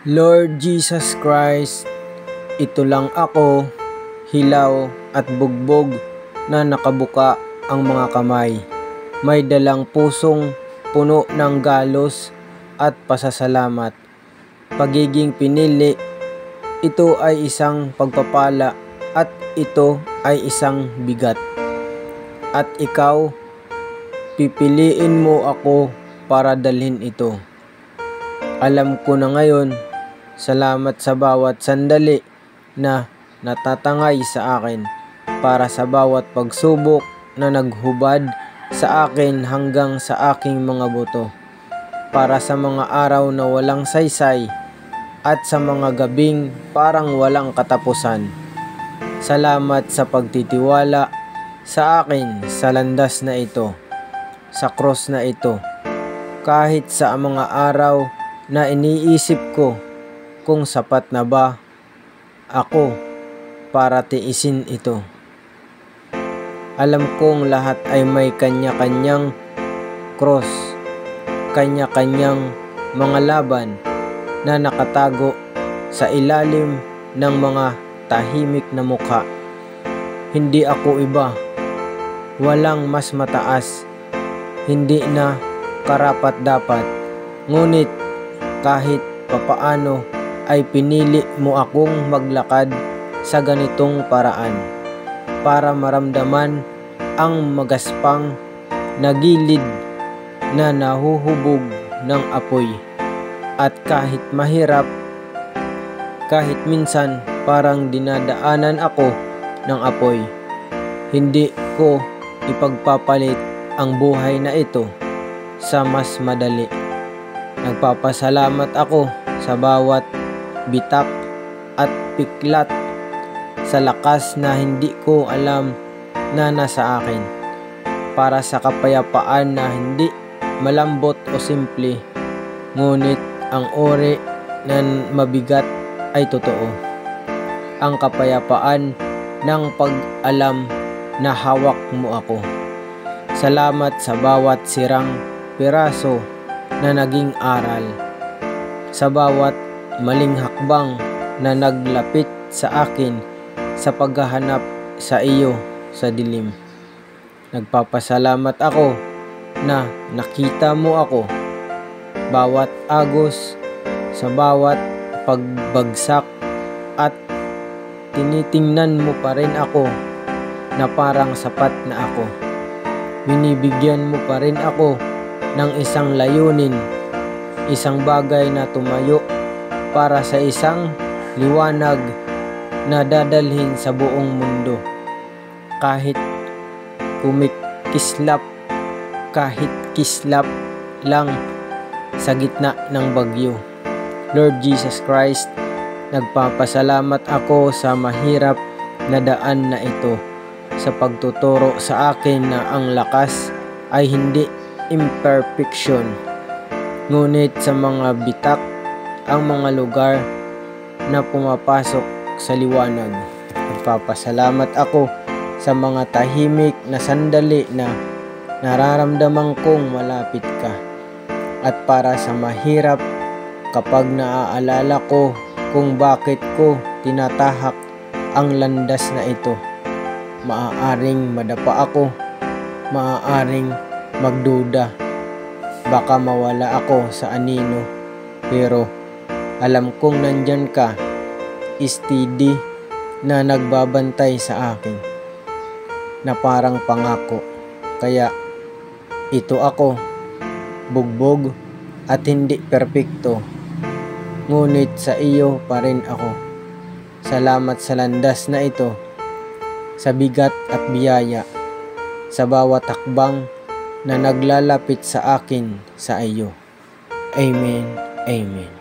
Lord Jesus Christ, ito lang ako, hilaw at bugbog na nakabuka ang mga kamay. May dalang pusong puno ng galos at pasasalamat. Pagiging pinili, ito ay isang pagpapala at ito ay isang bigat. At ikaw, pipiliin mo ako para dalhin ito. Alam ko na ngayon, salamat sa bawat sandali na natatangay sa akin, para sa bawat pagsubok na naghubad sa akin hanggang sa aking mga buto, para sa mga araw na walang saysay at sa mga gabing parang walang katapusan. Salamat sa pagtitiwala sa akin sa landas na ito, sa cross na ito, kahit sa mga araw na iniisip ko kung sapat na ba ako para tiisin ito. Alam kong lahat ay may kanya-kanyang cross, kanya-kanyang mga laban na nakatago sa ilalim ng mga tahimik na mukha. Hindi ako iba, walang mas mataas, hindi na karapat-dapat, ngunit kahit papaano ay pinili mo akong maglakad sa ganitong paraan, para maramdaman ang magaspang na gilid na nahuhubog ng apoy. At kahit mahirap, kahit minsan parang dinadaanan ako ng apoy, hindi ko ipagpapalit ang buhay na ito sa mas madali. Nagpapasalamat ako sa bawat bitak at piklat, sa lakas na hindi ko alam na nasa akin, para sa kapayapaan na hindi malambot o simple, ngunit ang uri na mabigat ay totoo. Ang kapayapaan ng pag-alam na hawak mo ako. Salamat sa bawat sirang piraso na naging aral, sa bawat maling hakbang na naglapit sa akin sa paghahanap sa iyo sa dilim. Nagpapasalamat ako na nakita mo ako, bawat agos, sa bawat pagbagsak, at tinitingnan mo pa rin ako na parang sapat na ako. Binibigyan mo pa rin ako ng isang layunin, isang bagay na tumayo para sa isang liwanag na dadalhin sa buong mundo. Kahit kahit kislap lang sa gitna ng bagyo. Lord Jesus Christ, nagpapasalamat ako sa mahirap na daan na ito, sa pagtuturo sa akin na ang lakas ay hindi imperfection, ngunit sa mga bitak ang mga lugar na pumapasok sa liwanag. Nagpapasalamat ako sa mga tahimik na sandali na nararamdaman kong malapit ka, at para sa mahirap kapag naaalala ko kung bakit ko tinatahak ang landas na ito. Maaaring madapa ako, maaaring magduda, baka mawala ako sa anino, pero alam kong nandyan ka, steady na nagbabantay sa akin, na parang pangako. Kaya ito ako, bugbog at hindi perpekto, ngunit sa iyo pa rin ako. Salamat sa landas na ito, sa bigat at biyaya, sa bawat hakbang na naglalapit sa akin sa iyo. Amen. Amen.